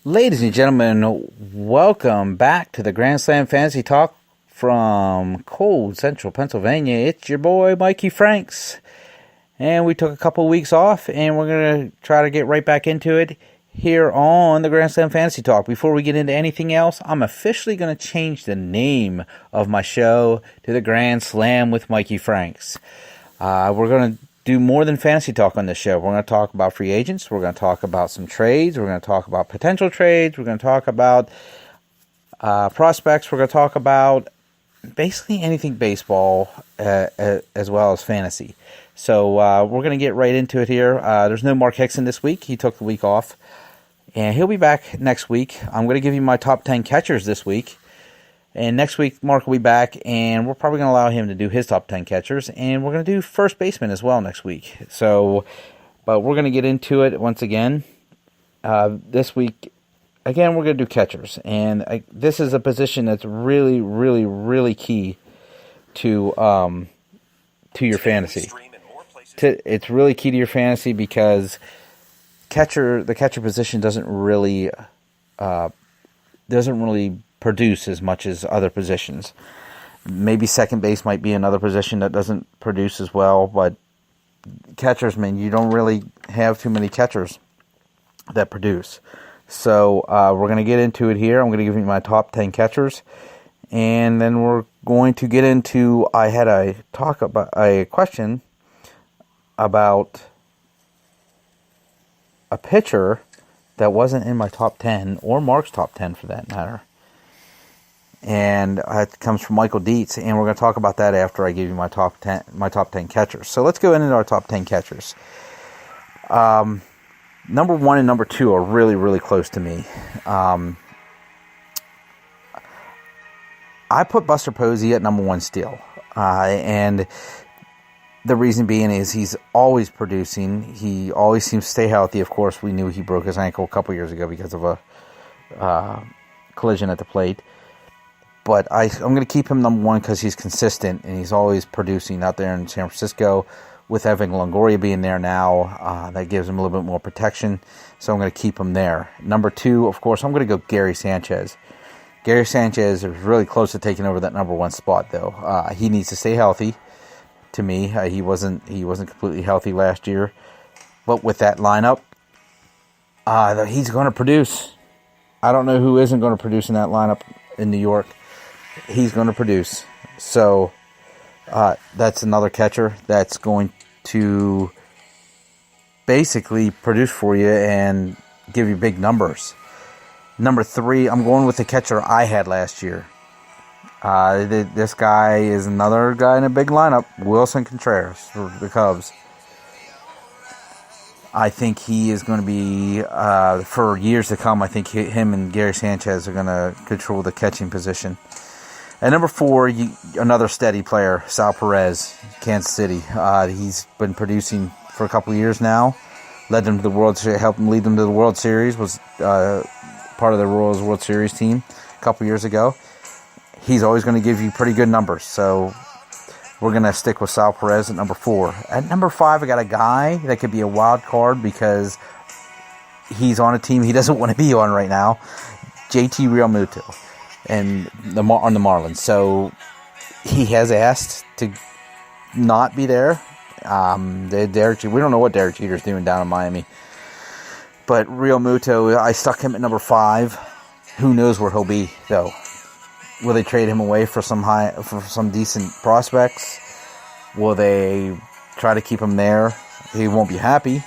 Ladies and gentlemen, welcome back to the Grand Slam Fantasy Talk from cold central Pennsylvania. It's your boy, Mikey Franks. And we took a couple weeks off, and we're going to try to get right back into it here on the Grand Slam Fantasy Talk. Before we get into anything else, I'm officially going to change the name of my show to the Grand Slam with Mikey Franks. We're going to do more than fantasy talk on this show. We're going to talk about free agents. We're going to talk about some trades. We're going to talk about potential trades. We're going to talk about prospects. We're going to talk about basically anything baseball as well as fantasy. So we're going to get right into it here. There's no Mark Hickson this week. He took the week off. And he'll be back next week. I'm going to give you my top 10 catchers this week. And next week, Mark will be back, and we're probably going to allow him to do his top 10 catchers. And we're going to do first baseman as well next week. So, but we're going to get into it once again. This week, again, we're going to do catchers. And this is a position that's really, really, really key to your fantasy. It's really key to your fantasy because the catcher position doesn't really produce as much as other positions. Maybe second base might be another position that doesn't produce as well, but catchers, man, you don't really have too many catchers that produce. So we're going to get into it here. I'm going to give you my top 10 catchers, and then we're going to get into, I had a question about a pitcher that wasn't in my top 10, or Mark's top 10 for that matter. And it comes from Michael Dietz, and we're going to talk about that after I give you my top 10 catchers. So let's go into our top 10 catchers. Number 1 and number 2 are really, really close to me. I put Buster Posey at number 1 still. And the reason being is he's always producing. He always seems to stay healthy. Of course, we knew he broke his ankle a couple years ago because of a collision at the plate. But I'm going to keep him number 1 because he's consistent and he's always producing out there in San Francisco. With Evan Longoria being there now, that gives him a little bit more protection. So I'm going to keep him there. Number 2, of course, I'm going to go Gary Sanchez. Gary Sanchez is really close to taking over that number 1 spot, though. He needs to stay healthy. To me, he wasn't completely healthy last year. But with that lineup, he's going to produce. I don't know who isn't going to produce in that lineup in New York. He's going to produce. So that's another catcher that's going to basically produce for you and give you big numbers. Number 3, I'm going with the catcher I had last year. This guy is another guy in a big lineup, Wilson Contreras for the Cubs. I think he is going to be, for years to come, I think him and Gary Sanchez are going to control the catching position. At number 4, another steady player, Sal Perez, Kansas City. He's been producing for a couple of years now. Led them to the helped him lead them to the World Series. Was part of the Royals World Series team a couple years ago. He's always going to give you pretty good numbers. So we're going to stick with Sal Perez at number 4. At number 5, I got a guy that could be a wild card because he's on a team he doesn't want to be on right now, JT Realmuto. And on the Marlins. So he has asked to not be there. We don't know what Derek Jeter's doing down in Miami. But Realmuto, I stuck him at number 5. Who knows where he'll be, though. Will they trade him away for some decent prospects? Will they try to keep him there? He won't be happy.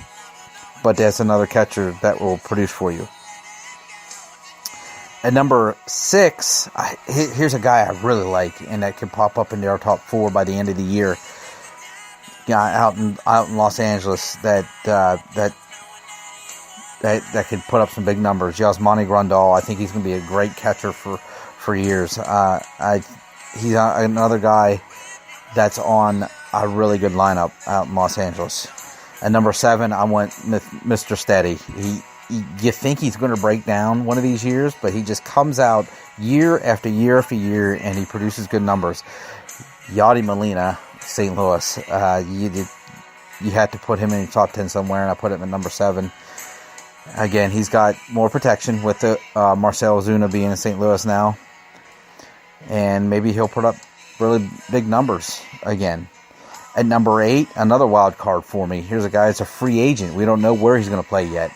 But that's another catcher that will produce for you. At number 6, here's a guy I really like, and that could pop up into our top 4 by the end of the year. Guy out in Los Angeles that could put up some big numbers. Yasmani Grandal, I think he's going to be a great catcher for years. He's another guy that's on a really good lineup out in Los Angeles. At number 7, I went Mr. Steady. You think he's going to break down one of these years, but he just comes out year after year after year, and he produces good numbers. Yadi Molina, St. Louis. You had to put him in your top 10 somewhere, and I put him at number 7. Again, he's got more protection with the Marcell Ozuna being in St. Louis now. And maybe he'll put up really big numbers again. At number 8, another wild card for me. Here's a guy that's a free agent. We don't know where he's going to play yet.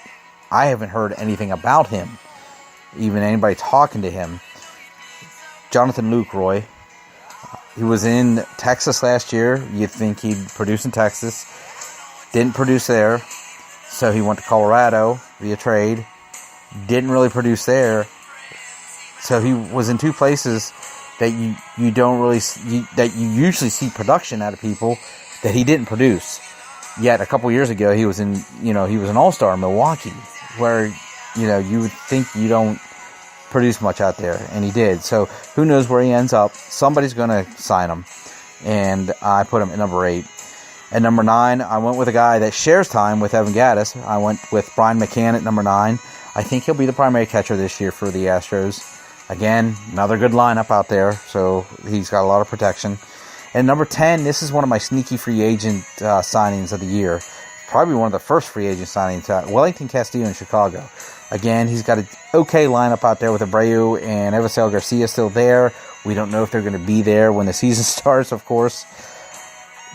I haven't heard anything about him. Even anybody talking to him. Jonathan Lucroy. He was in Texas last year. You'd think he'd produce in Texas. Didn't produce there. So he went to Colorado via trade. Didn't really produce there. So he was in two places that you don't really that you usually see production out of people that he didn't produce. Yet a couple years ago he was in he was an all-star in Milwaukee, where you would think you don't produce much out there, and he did. So who knows where he ends up? Somebody's going to sign him, and I put him at number 8. At number 9, I went with a guy that shares time with Evan Gattis. I went with Brian McCann at number 9. I think he'll be the primary catcher this year for the Astros. Again, another good lineup out there, so he's got a lot of protection. And number 10, this is one of my sneaky free agent signings of the year. Probably one of the first free agent signings. Wellington Castillo in Chicago. Again, he's got an okay lineup out there with Abreu and Evisel Garcia still there. We don't know if they're going to be there when the season starts, of course.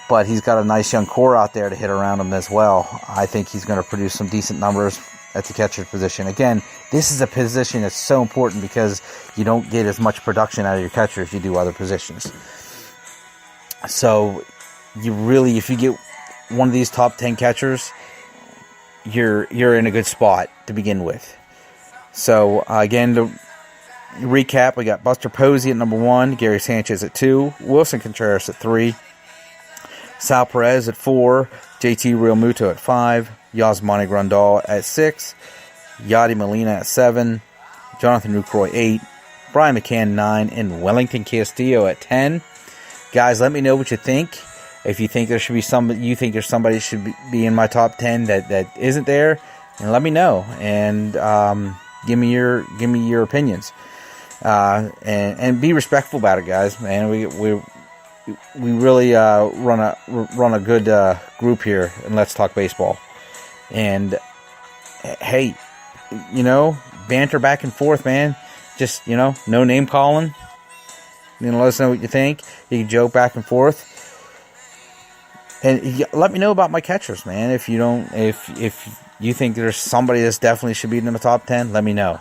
But he's got a nice young core out there to hit around him as well. I think he's going to produce some decent numbers at the catcher position. Again, this is a position that's so important because you don't get as much production out of your catcher as you do other positions. So, if you get one of these top 10 catchers, you're in a good spot to begin with. So, again, to recap, we got Buster Posey at number 1, Gary Sanchez at 2, Wilson Contreras at 3, Sal Perez at 4, JT Realmuto at 5, Yasmani Grandal at 6, Yadi Molina at 7, Jonathan Lucroy 8, Brian McCann 9, and Wellington Castillo at 10. Guys, let me know what you think. If you think there should be somebody should be in my top 10 that isn't there, and let me know and give me your opinions. And be respectful about it, guys. Man, we really run a good group here, and let's talk baseball. And hey, banter back and forth, man. Just no name calling. Let us know what you think. You can joke back and forth, and let me know about my catchers, man. If you think there's somebody that's definitely should be in the top 10, let me know.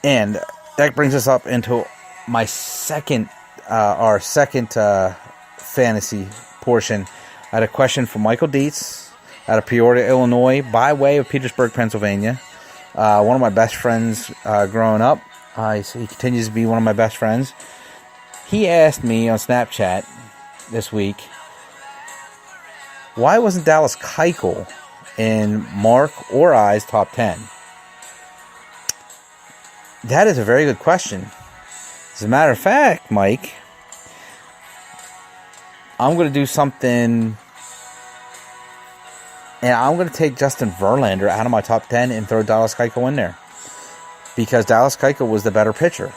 And that brings us up into my second fantasy portion. I had a question from Michael Dietz out of Peoria, Illinois, by way of Petersburg, Pennsylvania. One of my best friends growing up. He continues to be one of my best friends. He asked me on Snapchat this week, why wasn't Dallas Keuchel in Mark or I's top 10? That is a very good question. As a matter of fact, Mike, I'm going to do something, and I'm going to take Justin Verlander out of my top 10 and throw Dallas Keuchel in there. Because Dallas Keuchel was the better pitcher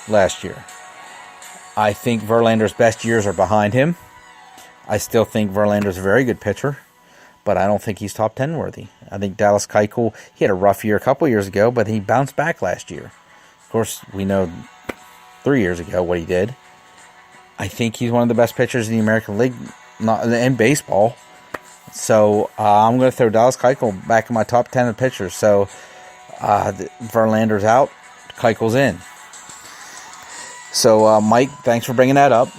last year. I think Verlander's best years are behind him. I still think Verlander's a very good pitcher, but I don't think he's top 10 worthy. I think Dallas Keuchel, he had a rough year a couple years ago, but he bounced back last year. Of course, we know 3 years ago what he did. I think he's one of the best pitchers in the American League, in baseball. So I'm going to throw Dallas Keuchel back in my top 10 of pitchers. So Verlander's out, Keuchel's in. So Mike, thanks for bringing that up.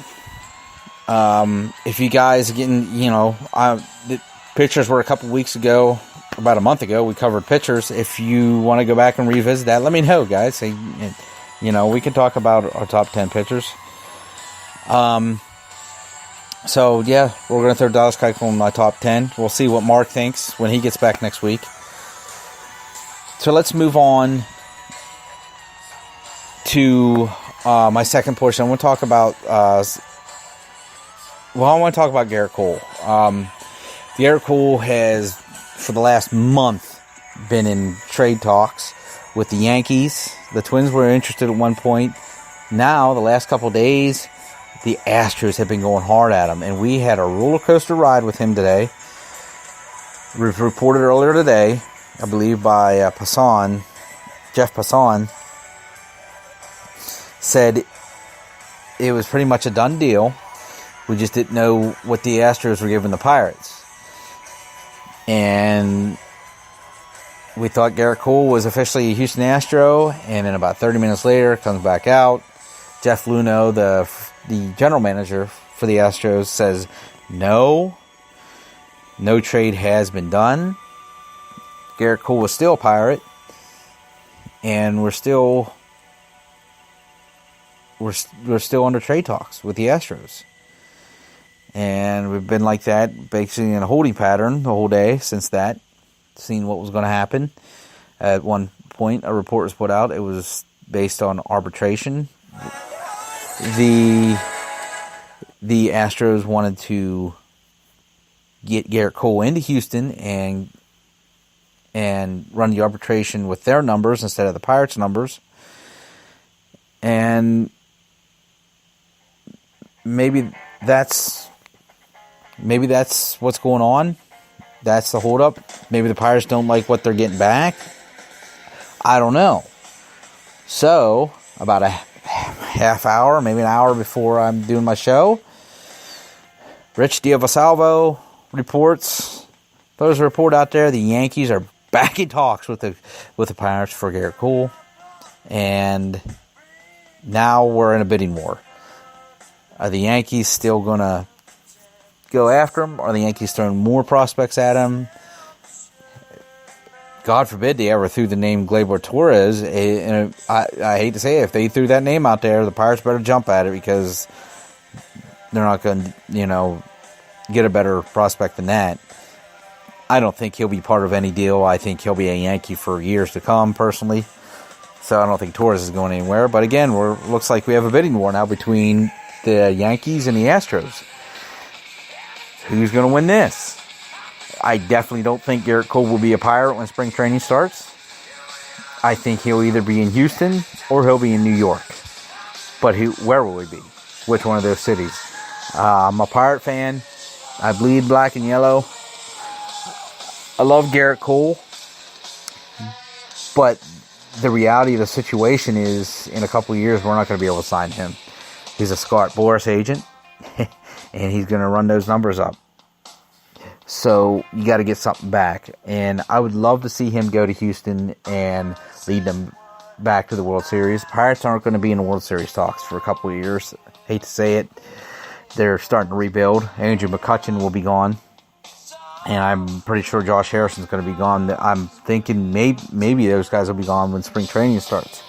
If you guys are getting, the pitchers were a couple weeks ago, about a month ago, we covered pitchers. If you want to go back and revisit that, let me know, guys. We can talk about our top 10 pitchers. So, yeah, we're going to throw Dallas Keuchel in my top 10. We'll see what Mark thinks when he gets back next week. So let's move on to my second portion. I want to talk about Garrett Cole. Garrett Cole has, for the last month, been in trade talks with the Yankees. The Twins were interested at one point. Now, the last couple days, the Astros have been going hard at him, and we had a roller coaster ride with him today. It was reported earlier today, I believe, by Jeff Passan, said it was pretty much a done deal. We just didn't know what the Astros were giving the Pirates. And we thought Garrett Cole was officially a Houston Astro, and then about 30 minutes later, it comes back out. Jeff Luhnow, the general manager for the Astros, says no trade has been done. Garrett Cole was still a Pirate, and we're still under trade talks with the Astros. And we've been like that, basically in a holding pattern the whole day since that, seeing what was going to happen. At one point, a report was put out. It was based on arbitration. The Astros wanted to get Garrett Cole into Houston and run the arbitration with their numbers instead of the Pirates' numbers. And maybe that's what's going on. That's the holdup. Maybe the Pirates don't like what they're getting back. I don't know. So, about a half hour, maybe an hour before I'm doing my show, Rich Diovasalvo reports. There's a report out there. The Yankees are back in talks with the Pirates for Garrett Cole, and now we're in a bidding war. Are the Yankees still going to go after him? Are the Yankees throwing more prospects at him? God forbid they ever threw the name Gleyber Torres. And I hate to say it, if they threw that name out there, the Pirates better jump at it, because they're not going to, get a better prospect than that. I don't think he'll be part of any deal. I think he'll be a Yankee for years to come, personally. So I don't think Torres is going anywhere. But again, looks like we have a bidding war now between the Yankees and the Astros. Who's going to win this? I definitely don't think Garrett Cole will be a Pirate when spring training starts. I think he'll either be in Houston or he'll be in New York. But where will he be? Which one of those cities? I'm a Pirate fan. I bleed black and yellow. I love Garrett Cole. But the reality of the situation is, in a couple of years, we're not going to be able to sign him. He's a Scott Boras agent, and he's going to run those numbers up. So you got to get something back. And I would love to see him go to Houston and lead them back to the World Series. Pirates aren't going to be in the World Series talks for a couple of years. Hate to say it. They're starting to rebuild. Andrew McCutchen will be gone. And I'm pretty sure Josh Harrison's going to be gone. I'm thinking maybe those guys will be gone when spring training starts.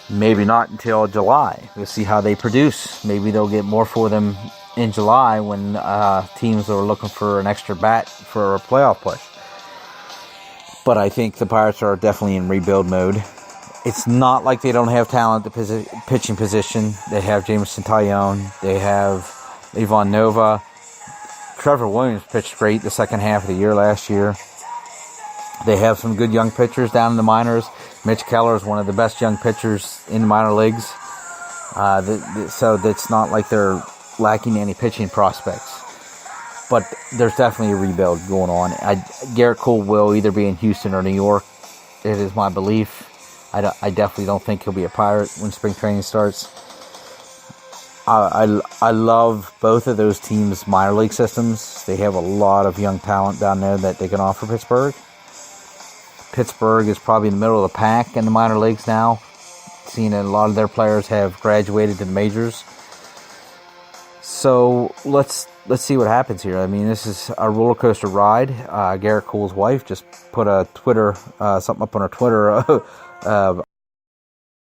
Maybe not until July. We'll see how they produce. Maybe they'll get more for them in July when teams are looking for an extra bat for a playoff push. But I think the Pirates are definitely in rebuild mode. It's not like they don't have talent at the pitching position. They have Jameson Taillon. They have Ivan Nova. Trevor Williams pitched great the second half of the year last year. They have some good young pitchers down in the minors. Mitch Keller is one of the best young pitchers in the minor leagues. So it's not like they're lacking any pitching prospects. But there's definitely a rebuild going on. Garrett Cole will either be in Houston or New York. It is my belief. I definitely don't think he'll be a Pirate when spring training starts. I love both of those teams' minor league systems. They have a lot of young talent down there that they can offer Pittsburgh. Pittsburgh is probably in the middle of the pack in the minor leagues now, seeing that a lot of their players have graduated to the majors. So let's see what happens here. I mean, this is a roller coaster ride. Garrett Cole's wife just put something up on her Twitter